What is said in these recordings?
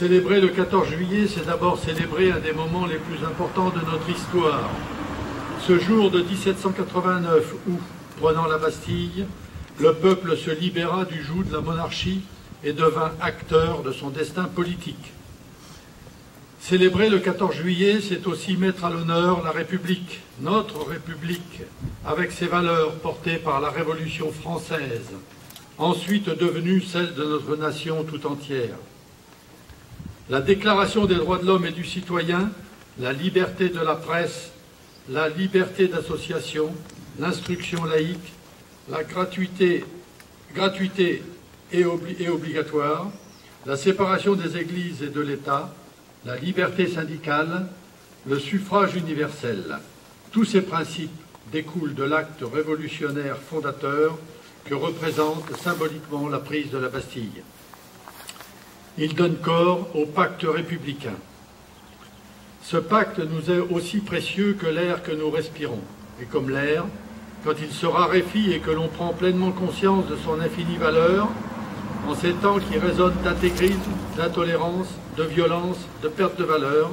Célébrer le 14 juillet, c'est d'abord célébrer un des moments les plus importants de notre histoire. Ce jour de 1789 où, prenant la Bastille, le peuple se libéra du joug de la monarchie et devint acteur de son destin politique. Célébrer le 14 juillet, c'est aussi mettre à l'honneur la République, notre République, avec ses valeurs portées par la Révolution française, ensuite devenue celle de notre nation tout entière. La Déclaration des droits de l'homme et du citoyen, la liberté de la presse, la liberté d'association, l'instruction laïque, la gratuité et obligatoire, la séparation des églises et de l'État, la liberté syndicale, le suffrage universel. Tous ces principes découlent de l'acte révolutionnaire fondateur que représente symboliquement la prise de la Bastille. Il donne corps au pacte républicain. Ce pacte nous est aussi précieux que l'air que nous respirons. Et comme l'air, quand il se raréfie et que l'on prend pleinement conscience de son infinie valeur, en ces temps qui résonnent d'intégrisme, d'intolérance, de violence, de perte de valeur,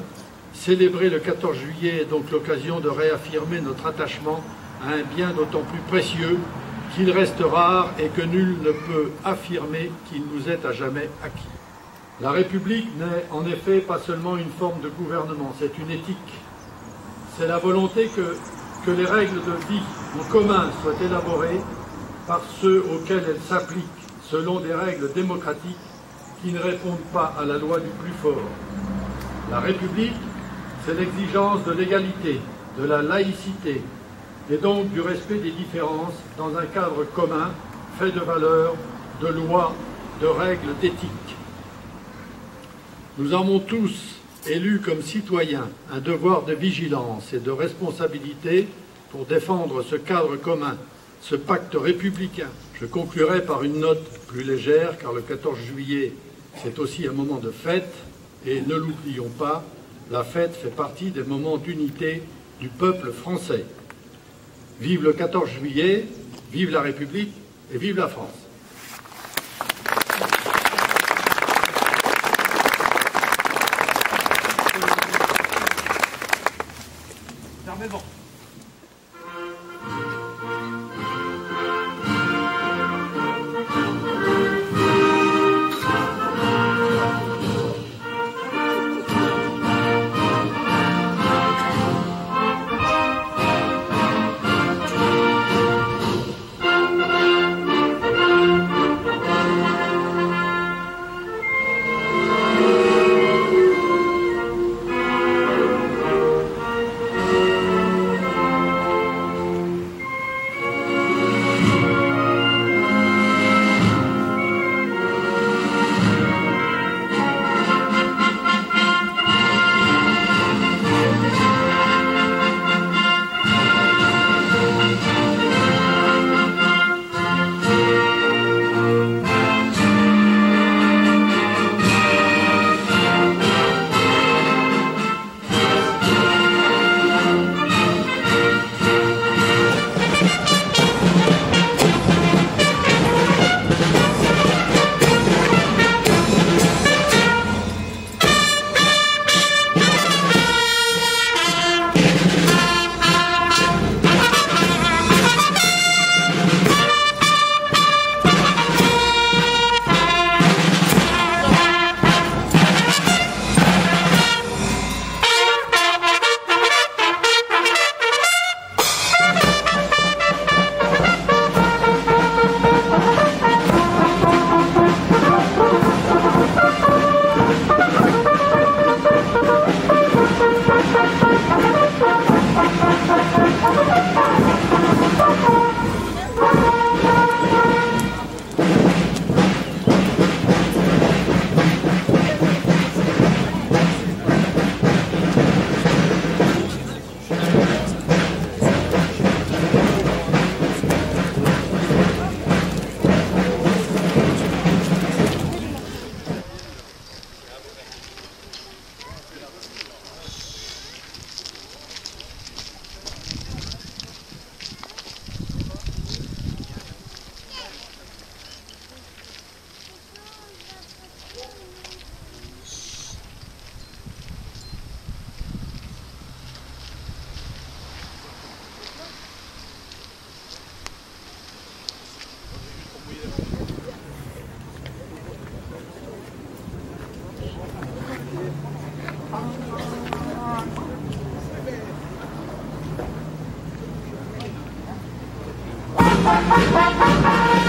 célébrer le 14 juillet est donc l'occasion de réaffirmer notre attachement à un bien d'autant plus précieux qu'il reste rare et que nul ne peut affirmer qu'il nous est à jamais acquis. La République n'est en effet pas seulement une forme de gouvernement, c'est une éthique. C'est la volonté que les règles de vie en commun soient élaborées par ceux auxquels elles s'appliquent, selon des règles démocratiques qui ne répondent pas à la loi du plus fort. La République, c'est l'exigence de l'égalité, de la laïcité, et donc du respect des différences dans un cadre commun, fait de valeurs, de lois, de règles d'éthique. Nous avons tous, élus comme citoyens, un devoir de vigilance et de responsabilité pour défendre ce cadre commun, ce pacte républicain. Je conclurai par une note plus légère, car le 14 juillet, c'est aussi un moment de fête, et ne l'oublions pas, la fête fait partie des moments d'unité du peuple français. Vive le 14 juillet, vive la République et vive la France. Thank you.